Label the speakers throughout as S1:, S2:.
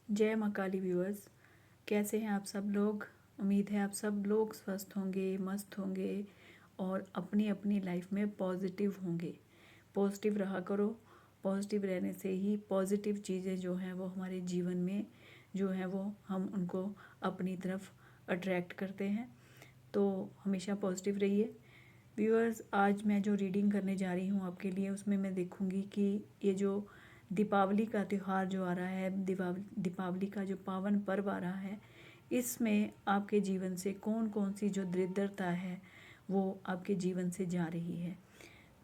S1: जय माँ काली व्यूअर्स। कैसे हैं आप सब लोग। उम्मीद है आप सब लोग स्वस्थ होंगे, मस्त होंगे और अपनी अपनी लाइफ में पॉजिटिव होंगे। पॉजिटिव रहा करो। पॉजिटिव रहने से ही पॉजिटिव चीज़ें जो हैं वो हमारे जीवन में जो हैं वो हम उनको अपनी तरफ अट्रैक्ट करते हैं। तो हमेशा पॉजिटिव रहिए। व्यूअर्स, आज मैं जो रीडिंग करने जा रही हूँ आपके लिए, उसमें मैं देखूँगी कि ये जो दीपावली का त्यौहार जो आ रहा है, दीपावली का जो पावन पर्व आ रहा है, इसमें आपके जीवन से कौन कौन सी जो दरिद्रता है वो आपके जीवन से जा रही है।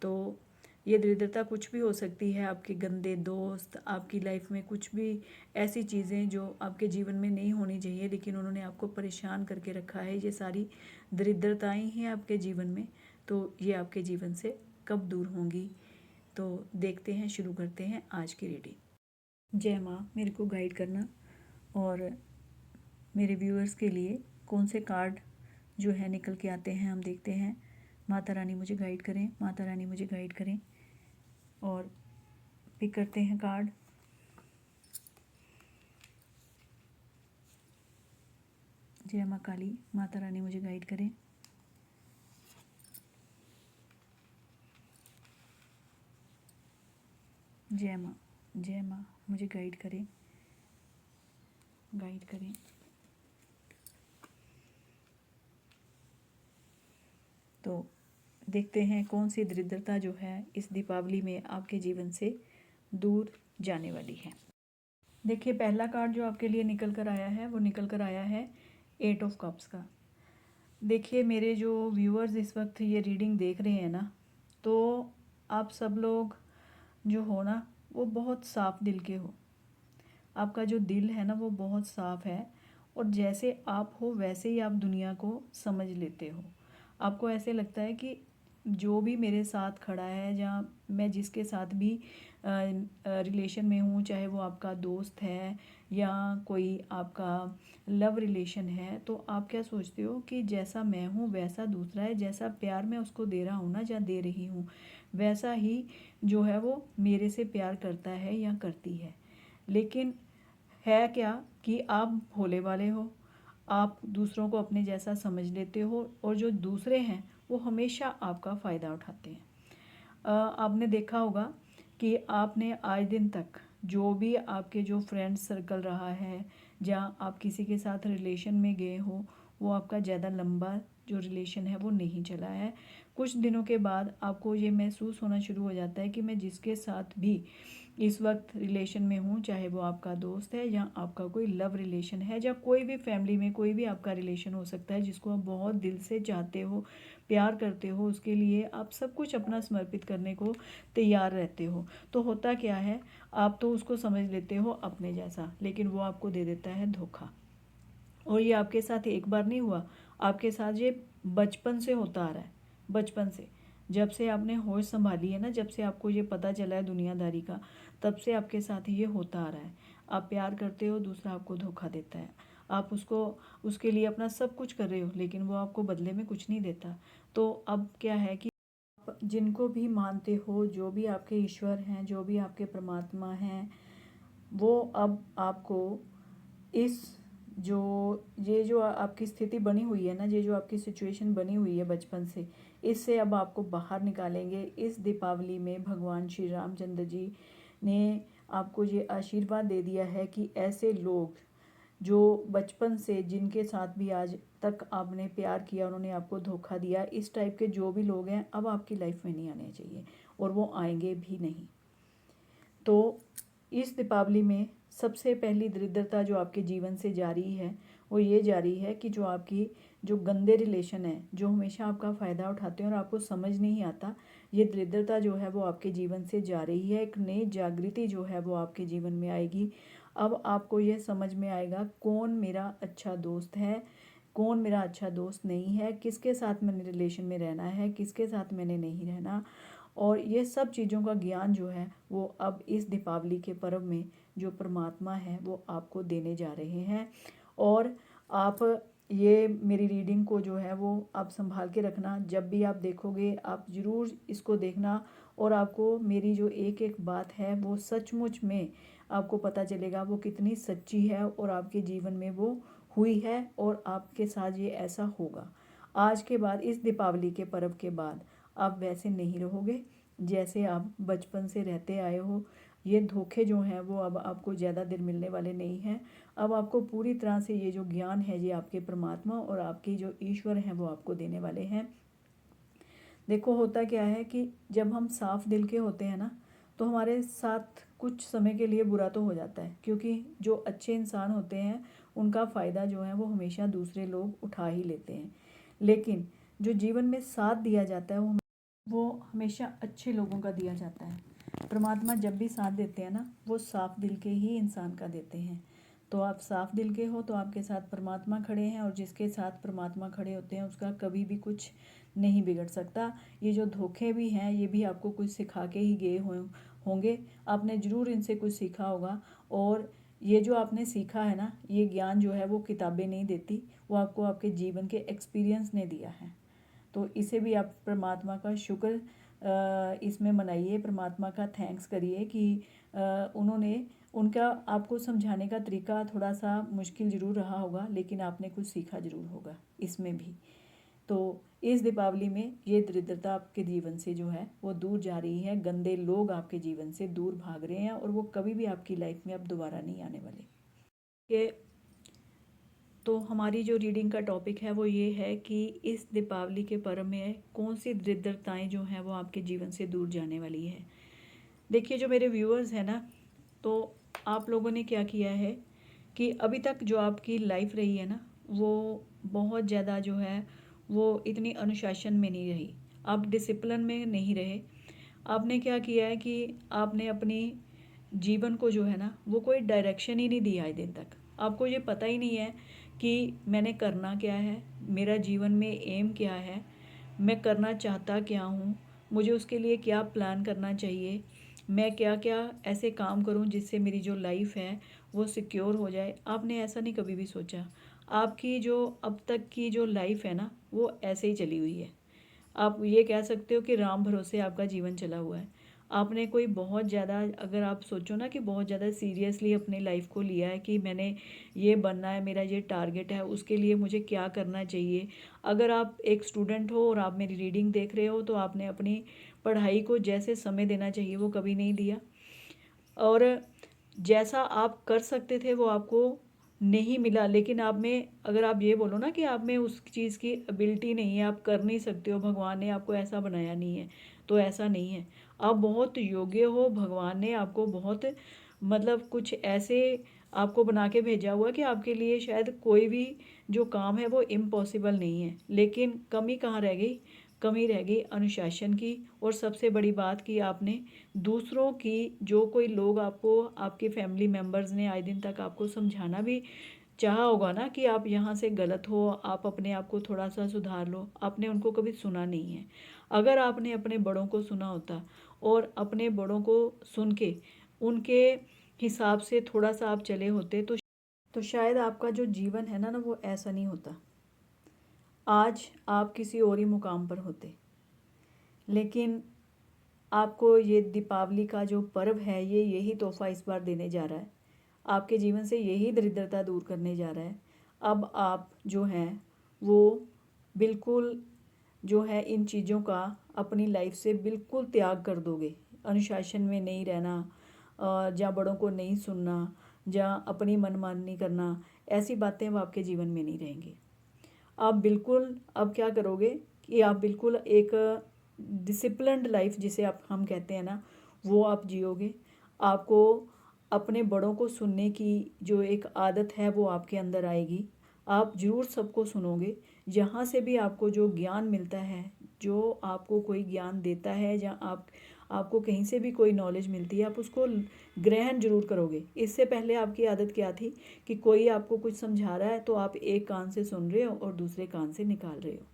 S1: तो ये दरिद्रता कुछ भी हो सकती है, आपके गंदे दोस्त, आपकी लाइफ में कुछ भी ऐसी चीज़ें जो आपके जीवन में नहीं होनी चाहिए लेकिन उन्होंने आपको परेशान करके रखा है, ये सारी दरिद्रताएं हैं आपके जीवन में। तो ये आपके जीवन से कब दूर होंगी, तो देखते हैं, शुरू करते हैं आज की रीडिंग। जय माँ, मेरे को गाइड करना और मेरे व्यूअर्स के लिए कौन से कार्ड जो है निकल के आते हैं हम देखते हैं। माता रानी मुझे गाइड करें, माता रानी मुझे गाइड करें। और पिक करते हैं कार्ड। जय माँ काली, माता रानी मुझे गाइड करें। जय माँ, जय माँ मुझे गाइड करें, गाइड करें। तो देखते हैं कौन सी दरिद्रता जो है इस दीपावली में आपके जीवन से दूर जाने वाली है। देखिए, पहला कार्ड जो आपके लिए निकल कर आया है वो निकल कर आया है 8 ऑफ कप्स का। देखिए, मेरे जो व्यूअर्स इस वक्त ये रीडिंग देख रहे हैं ना, तो आप सब लोग जो हो ना वो बहुत साफ दिल के हो। आपका जो दिल है ना वो बहुत साफ है और जैसे आप हो वैसे ही आप दुनिया को समझ लेते हो। आपको ऐसे लगता है कि जो भी मेरे साथ खड़ा है, जहाँ मैं जिसके साथ भी रिलेशन में हूँ, चाहे वो आपका दोस्त है या कोई आपका लव रिलेशन है, तो आप क्या सोचते हो कि जैसा मैं हूँ वैसा दूसरा है। जैसा प्यार मैं उसको दे रहा हूँ ना या दे रही हूँ, वैसा ही जो है वो मेरे से प्यार करता है या करती है। लेकिन है क्या कि आप भोले वाले हो, आप दूसरों को अपने जैसा समझ लेते हो और जो दूसरे हैं वो हमेशा आपका फ़ायदा उठाते हैं। आपने देखा होगा कि आपने आज दिन तक जो भी आपके जो फ्रेंड सर्कल रहा है, जहाँ आप किसी के साथ रिलेशन में गए हो, वो आपका ज़्यादा लंबा जो रिलेशन है वो नहीं चला है। कुछ दिनों के बाद आपको ये महसूस होना शुरू हो जाता है कि मैं जिसके साथ भी इस वक्त रिलेशन में हूँ, चाहे वो आपका दोस्त है या आपका कोई लव रिलेशन है या कोई भी फैमिली में कोई भी आपका रिलेशन हो सकता है जिसको आप बहुत दिल से चाहते हो, प्यार करते हो, उसके लिए आप सब कुछ अपना समर्पित करने को तैयार रहते हो। तो होता क्या है, आप तो उसको समझ लेते हो अपने जैसा, लेकिन वो आपको दे देता है धोखा। और ये आपके साथ एक बार नहीं हुआ, आपके साथ ये बचपन से होता आ रहा है। बचपन से, जब से आपने होश संभाली है ना, जब से आपको ये पता चला है दुनियादारी का, तब से आपके साथ ये होता आ रहा है। आप प्यार करते हो, दूसरा आपको धोखा देता है। आप उसको उसके लिए अपना सब कुछ कर रहे हो लेकिन वो आपको बदले में कुछ नहीं देता। तो अब क्या है कि आप जिनको भी मानते हो, जो भी आपके ईश्वर हैं, जो भी आपके परमात्मा हैं, वो अब आपको इस जो ये जो आपकी स्थिति बनी हुई है ना, ये जो आपकी सिचुएशन बनी हुई है बचपन से, इससे अब आपको बाहर निकालेंगे। इस दीपावली में भगवान श्री रामचंद्र जी ने आपको ये आशीर्वाद दे दिया है कि ऐसे लोग जो बचपन से जिनके साथ भी आज तक आपने प्यार किया, उन्होंने आपको धोखा दिया, इस टाइप के जो भी लोग हैं अब आपकी लाइफ में नहीं आने चाहिए और वो आएंगे भी नहीं। तो इस दीपावली में सबसे पहली दरिद्रता जो आपके जीवन से जा रही है वो ये जा रही है कि जो आपकी जो गंदे रिलेशन है, जो हमेशा आपका फ़ायदा उठाते हैं और आपको समझ नहीं आता, ये दरिद्रता जो है वो आपके जीवन से जा रही है। एक नई जागृति जो है वो आपके जीवन में आएगी। अब आपको ये समझ में आएगा कौन मेरा अच्छा दोस्त है, कौन मेरा अच्छा दोस्त नहीं है, किसके साथ मैंने रिलेशन में रहना है, किसके साथ मैंने नहीं रहना। और ये सब चीज़ों का ज्ञान जो है वो अब इस दीपावली के पर्व में जो परमात्मा है वो आपको देने जा रहे हैं। और आप ये मेरी रीडिंग को जो है वो आप संभाल के रखना। जब भी आप देखोगे आप ज़रूर इसको देखना और आपको मेरी जो एक एक बात है वो सचमुच में आपको पता चलेगा वो कितनी सच्ची है और आपके जीवन में वो हुई है और आपके साथ ये ऐसा होगा। आज के बाद, इस दीपावली के पर्व के बाद आप वैसे नहीं रहोगे जैसे आप बचपन से रहते आए हो। ये धोखे जो हैं वो अब आपको ज़्यादा देर मिलने वाले नहीं हैं। अब आपको पूरी तरह से ये जो ज्ञान है ये आपके परमात्मा और आपके जो ईश्वर हैं वो आपको देने वाले हैं। देखो होता क्या है कि जब हम साफ दिल के होते हैं ना, तो हमारे साथ कुछ समय के लिए बुरा तो हो जाता है, क्योंकि जो अच्छे इंसान होते हैं उनका फ़ायदा जो है वो हमेशा दूसरे लोग उठा ही लेते हैं। लेकिन जो जीवन में साथ दिया जाता है वो हमेशा अच्छे लोगों का दिया जाता है। परमात्मा जब भी साथ देते हैं ना, वो साफ दिल के ही इंसान का देते हैं। तो आप साफ दिल के हो तो आपके साथ परमात्मा खड़े हैं, और जिसके साथ परमात्मा खड़े होते हैं उसका कभी भी कुछ नहीं बिगड़ सकता। ये जो धोखे भी हैं ये भी आपको कुछ सिखा के ही गए होंगे। आपने ज़रूर इनसे कुछ सीखा होगा, और ये जो आपने सीखा है ना, ये ज्ञान जो है वो किताबें नहीं देती, वो आपको आपके जीवन के एक्सपीरियंस ने दिया है। तो इसे भी आप परमात्मा का शुक्र इसमें मनाइए, परमात्मा का थैंक्स करिए कि उन्होंने उनका आपको समझाने का तरीका थोड़ा सा मुश्किल ज़रूर रहा होगा, लेकिन आपने कुछ सीखा ज़रूर होगा इसमें भी। तो इस दीपावली में ये दरिद्रता आपके जीवन से जो है वो दूर जा रही है, गंदे लोग आपके जीवन से दूर भाग रहे हैं, और वो कभी भी आपकी लाइफ में अब दोबारा नहीं आने वाले। कि तो हमारी जो रीडिंग का टॉपिक है वो ये है कि इस दीपावली के पर्व में कौन सी दरिद्रताएं जो हैं वो आपके जीवन से दूर जाने वाली है। देखिए जो मेरे व्यूअर्स हैं ना, तो आप लोगों ने क्या किया है कि अभी तक जो आपकी लाइफ रही है ना, वो बहुत ज़्यादा जो है वो इतनी अनुशासन में नहीं रही, आप डिसिप्लिन में नहीं रहे। आपने क्या किया है कि आपने अपनी जीवन को जो है ना वो कोई डायरेक्शन ही नहीं दिया है दिन तक। आपको ये पता ही नहीं है कि मैंने करना क्या है, मेरा जीवन में एम क्या है, मैं करना चाहता क्या हूँ, मुझे उसके लिए क्या प्लान करना चाहिए, मैं क्या क्या ऐसे काम करूँ जिससे मेरी जो लाइफ है वो सिक्योर हो जाए। आपने ऐसा नहीं कभी भी सोचा। आपकी जो अब तक की जो लाइफ है ना वो ऐसे ही चली हुई है। आप ये कह सकते हो कि राम भरोसे आपका जीवन चला हुआ है। आपने कोई बहुत ज़्यादा, अगर आप सोचो ना कि बहुत ज़्यादा सीरियसली अपनी लाइफ को लिया है कि मैंने ये बनना है, मेरा ये टारगेट है, उसके लिए मुझे क्या करना चाहिए। अगर आप एक स्टूडेंट हो और आप मेरी रीडिंग देख रहे हो, तो आपने अपनी पढ़ाई को जैसे समय देना चाहिए वो कभी नहीं दिया, और जैसा आप कर सकते थे वो आपको नहीं मिला। लेकिन आप में, अगर आप ये बोलो ना कि आप में उस चीज़ की एबिलिटी नहीं है, आप कर नहीं सकते हो, भगवान ने आपको ऐसा बनाया नहीं है, तो ऐसा नहीं है। आप बहुत योग्य हो, भगवान ने आपको बहुत मतलब कुछ ऐसे आपको बना के भेजा हुआ कि आपके लिए शायद कोई भी जो काम है वो इम्पॉसिबल नहीं है। लेकिन कमी कहाँ रह गई? कमी रह गई अनुशासन की, और सबसे बड़ी बात कि आपने दूसरों की, जो कोई लोग आपको, आपके फैमिली मेम्बर्स ने आए दिन तक आपको समझाना भी चाहा होगा ना कि आप यहाँ से गलत हो, आप अपने आप को थोड़ा सा सुधार लो, आपने उनको कभी सुना नहीं है। अगर आपने अपने बड़ों को सुना होता और अपने बड़ों को सुन के उनके हिसाब से थोड़ा सा आप चले होते, तो शायद आपका जो जीवन है ना वो ऐसा नहीं होता। आज आप किसी और ही मुकाम पर होते। लेकिन आपको ये दीपावली का जो पर्व है ये यही तोहफा इस बार देने जा रहा है, आपके जीवन से यही दरिद्रता दूर करने जा रहा है। अब आप जो हैं वो बिल्कुल जो है इन चीज़ों का अपनी लाइफ से बिल्कुल त्याग कर दोगे। अनुशासन में नहीं रहना, या बड़ों को नहीं सुनना, या अपनी मनमानी करना, ऐसी बातें अब आपके जीवन में नहीं रहेंगी। आप बिल्कुल अब क्या करोगे कि आप बिल्कुल एक डिसिप्लिन्ड लाइफ जिसे आप हम कहते हैं ना, वो आप जियोगे। आपको अपने बड़ों को सुनने की जो एक आदत है वो आपके अंदर आएगी। आप ज़रूर सबको सुनोगे। जहाँ से भी आपको जो ज्ञान मिलता है, जो आपको कोई ज्ञान देता है, या आपको कहीं से भी कोई नॉलेज मिलती है, आप उसको ग्रहण जरूर करोगे। इससे पहले आपकी आदत क्या थी कि कोई आपको कुछ समझा रहा है तो आप एक कान से सुन रहे हो और दूसरे कान से निकाल रहे हो।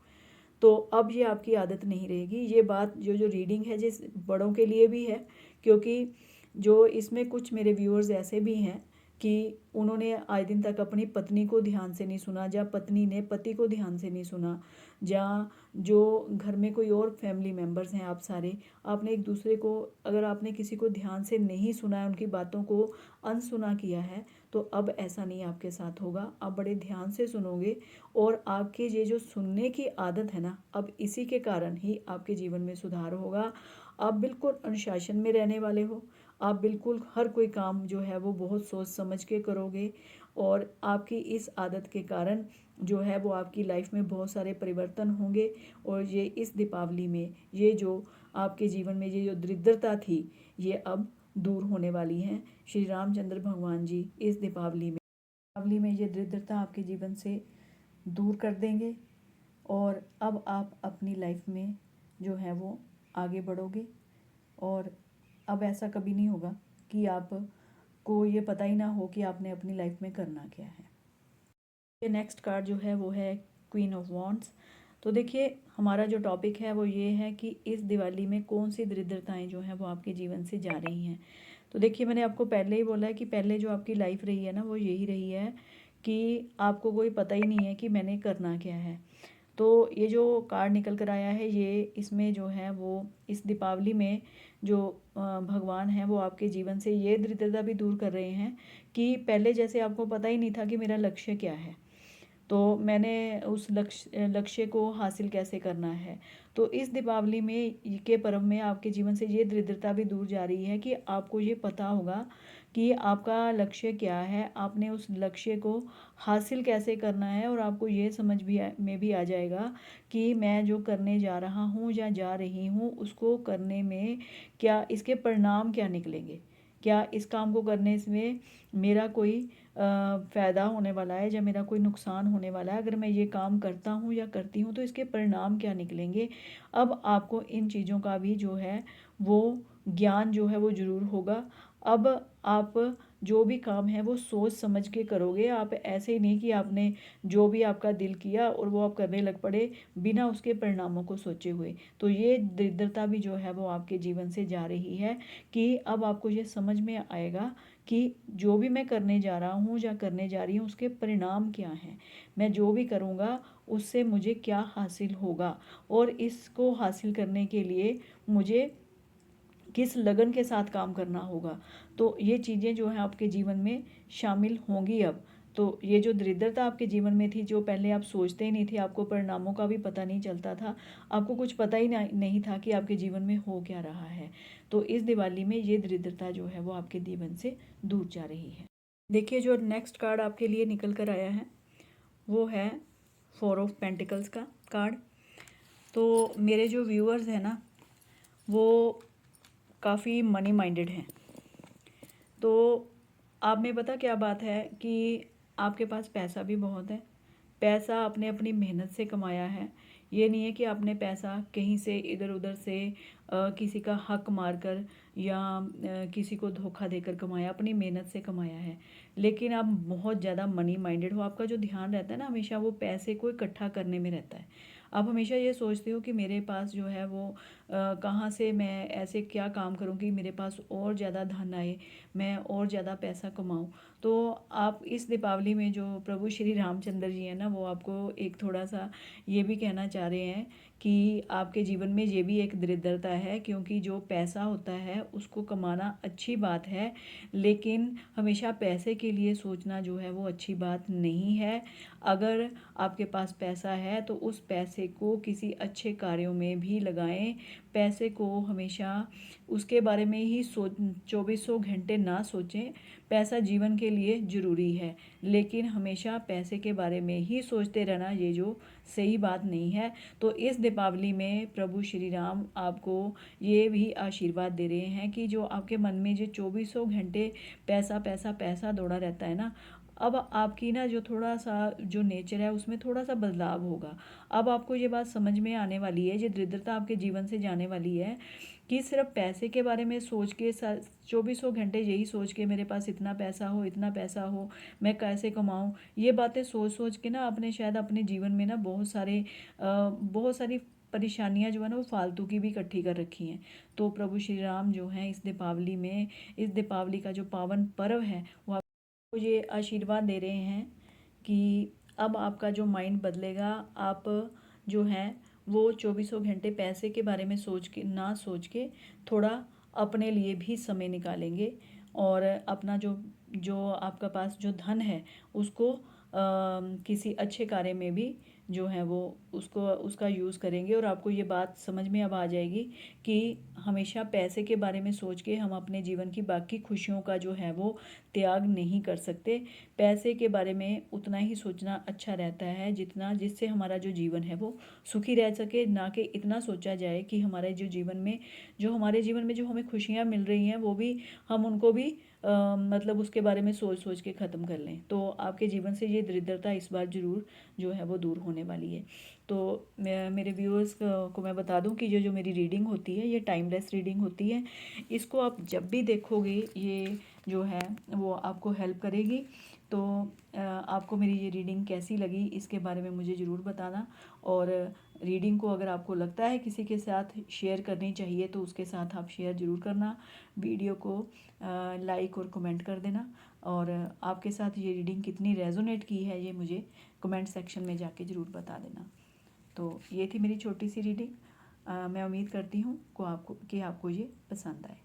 S1: तो अब ये आपकी आदत नहीं रहेगी। ये बात जो रीडिंग है जिस बड़ों के लिए भी है, क्योंकि जो इसमें कुछ मेरे व्यूअर्स ऐसे भी हैं कि उन्होंने आज दिन तक अपनी पत्नी को ध्यान से नहीं सुना, या पत्नी ने पति को ध्यान से नहीं सुना, या जो घर में कोई और फैमिली मेम्बर्स हैं, आप सारे आपने एक दूसरे को, अगर आपने किसी को ध्यान से नहीं सुना है, उनकी बातों को अनसुना किया है, तो अब ऐसा नहीं आपके साथ होगा। आप बड़े ध्यान से सुनोगे, और आपके ये जो सुनने की आदत है ना, अब इसी के कारण ही आपके जीवन में सुधार होगा। आप बिल्कुल अनुशासन में रहने वाले हो। आप बिल्कुल हर कोई काम जो है वो बहुत सोच समझ के करोगे, और आपकी इस आदत के कारण जो है वो आपकी लाइफ में बहुत सारे परिवर्तन होंगे। और ये इस दीपावली में ये जो आपके जीवन में ये जो दरिद्रता थी, ये अब दूर होने वाली है। श्री रामचंद्र भगवान जी इस दीपावली में ये दरिद्रता आपके जीवन से दूर कर देंगे, और अब आप अपनी लाइफ में जो है वो आगे बढ़ोगे। और अब ऐसा कभी नहीं होगा कि आपको ये पता ही ना हो कि आपने अपनी लाइफ में करना क्या है। ये नेक्स्ट कार्ड जो है वो है क्वीन ऑफ वॉन्ड्स। तो देखिए, हमारा जो टॉपिक है वो ये है कि इस दिवाली में कौन सी दरिद्रताएं जो हैं वो आपके जीवन से जा रही हैं। तो देखिए, मैंने आपको पहले ही बोला है कि पहले जो आपकी लाइफ रही है ना, वो यही रही है कि आपको कोई पता ही नहीं है कि मैंने करना क्या है। तो ये जो कार्ड निकल कर आया है, ये इसमें जो है वो इस दीपावली में जो भगवान हैं वो आपके जीवन से ये दरिद्रता भी दूर कर रहे हैं कि पहले जैसे आपको पता ही नहीं था कि मेरा लक्ष्य क्या है, तो मैंने उस लक्ष्य को हासिल कैसे करना है। तो इस दीपावली में के पर्व में आपके जीवन से ये दरिद्रता भी दूर जा रही है कि आपको ये पता होगा कि आपका लक्ष्य क्या है, आपने उस लक्ष्य को हासिल कैसे करना है, और आपको ये समझ में भी आ जाएगा कि मैं जो करने जा रहा हूँ या जा रही हूँ, उसको करने में क्या इसके परिणाम क्या निकलेंगे, क्या इस काम को करने में मेरा कोई फ़ायदा होने वाला है या मेरा कोई नुकसान होने वाला है। अगर मैं ये काम करता हूँ या करती हूँ तो इसके परिणाम क्या निकलेंगे। अब आपको इन चीज़ों का भी जो है वो ज्ञान जो है वो ज़रूर होगा। अब आप जो भी काम है वो सोच समझ के करोगे। आप ऐसे ही नहीं कि आपने जो भी आपका दिल किया और वो आप करने लग पड़े बिना उसके परिणामों को सोचे हुए। तो ये दरिद्रता भी जो है वो आपके जीवन से जा रही है कि अब आपको ये समझ में आएगा कि जो भी मैं करने जा रहा हूँ या करने जा रही हूँ उसके परिणाम क्या हैं, मैं जो भी करूँगा उससे मुझे क्या हासिल होगा, और इसको हासिल करने के लिए मुझे किस लगन के साथ काम करना होगा। तो ये चीज़ें जो हैं आपके जीवन में शामिल होंगी अब। तो ये जो दरिद्रता आपके जीवन में थी, जो पहले आप सोचते ही नहीं थे, आपको परिणामों का भी पता नहीं चलता था, आपको कुछ पता ही नहीं था कि आपके जीवन में हो क्या रहा है, तो इस दिवाली में ये दरिद्रता जो है वो आपके जीवन से दूर जा रही है। देखिए, जो नेक्स्ट कार्ड आपके लिए निकल कर आया है वो है 4 ऑफ पेंटिकल्स का कार्ड। तो मेरे जो व्यूअर्स हैं ना, वो काफ़ी मनी माइंडेड हैं। तो आप में पता क्या बात है कि आपके पास पैसा भी बहुत है। पैसा आपने अपनी मेहनत से कमाया है। ये नहीं है कि आपने पैसा कहीं से इधर उधर से किसी का हक मारकर या किसी को धोखा देकर कमाया, अपनी मेहनत से कमाया है। लेकिन आप बहुत ज़्यादा मनी माइंडेड हो। आपका जो ध्यान रहता है ना, हमेशा वो पैसे को इकट्ठा करने में रहता है। आप हमेशा ये सोचते हो कि मेरे पास जो है वो कहाँ से मैं ऐसे क्या काम करूँ कि मेरे पास और ज़्यादा धन आए, मैं और ज़्यादा पैसा कमाऊँ। तो आप इस दीपावली में जो प्रभु श्री रामचंद्र जी हैं ना, वो आपको एक थोड़ा सा ये भी कहना चाह रहे हैं कि आपके जीवन में ये भी एक दरिद्रता है, क्योंकि जो पैसा होता है उसको कमाना अच्छी बात है, लेकिन हमेशा पैसे के लिए सोचना जो है वो अच्छी बात नहीं है। अगर आपके पास पैसा है तो उस पैसे को किसी अच्छे कार्यों में भी लगाएं। पैसे को हमेशा उसके बारे में ही चौबीसों घंटे ना सोचें। पैसा जीवन के लिए ज़रूरी है, लेकिन हमेशा पैसे के बारे में ही सोचते रहना ये जो सही बात नहीं है। तो इस दीपावली में प्रभु श्री राम आपको ये भी आशीर्वाद दे रहे हैं कि जो आपके मन में जो चौबीसों घंटे पैसा पैसा पैसा दौड़ा रहता है ना, अब आपकी ना जो थोड़ा सा जो नेचर है उसमें थोड़ा सा बदलाव होगा। अब आपको ये बात समझ में आने वाली है, ये दरिद्रता आपके जीवन से जाने वाली है कि सिर्फ पैसे के बारे में सोच के चौबीसों घंटे यही सोच के मेरे पास इतना पैसा हो, इतना पैसा हो, मैं कैसे कमाऊँ, ये बातें सोच सोच के ना आपने शायद अपने जीवन में ना बहुत सारी परेशानियां जो है ना वो फालतू की भी इकट्ठी कर रखी हैं। तो प्रभु श्री राम जो हैं इस दीपावली का जो पावन पर्व है वो तो ये आशीर्वाद दे रहे हैं कि अब आपका जो माइंड बदलेगा। आप जो है वो चौबीसों घंटे पैसे के बारे में सोच के थोड़ा अपने लिए भी समय निकालेंगे और अपना जो जो आपका पास जो धन है उसको किसी अच्छे कार्य में भी जो है वो उसका यूज़ करेंगे। और आपको ये बात समझ में अब आ जाएगी कि हमेशा पैसे के बारे में सोच के हम अपने जीवन की बाकी खुशियों का जो है वो त्याग नहीं कर सकते। पैसे के बारे में उतना ही सोचना अच्छा रहता है जितना जिससे हमारा जो जीवन है वो सुखी रह सके, ना कि इतना सोचा जाए कि हमारे हमारे जीवन में जो हमें खुशियाँ मिल रही हैं वो भी हम उनको भी मतलब उसके बारे में सोच सोच के ख़त्म कर लें। तो आपके जीवन से ये दरिद्रता इस बार ज़रूर जो है वो दूर होने वाली है। तो मेरे व्यूअर्स को मैं बता दूं कि जो मेरी रीडिंग होती है ये टाइमलेस रीडिंग होती है। इसको आप जब भी देखोगे ये जो है वो आपको हेल्प करेगी। तो आपको मेरी ये रीडिंग कैसी लगी इसके बारे में मुझे ज़रूर बताना। और रीडिंग को अगर आपको लगता है किसी के साथ शेयर करनी चाहिए तो उसके साथ आप शेयर ज़रूर करना। वीडियो को लाइक और कमेंट कर देना। और आपके साथ ये रीडिंग कितनी रेजोनेट की है ये मुझे कमेंट सेक्शन में जाके ज़रूर बता देना। तो ये थी मेरी छोटी सी रीडिंग। मैं उम्मीद करती हूँ कि आपको ये पसंद आए।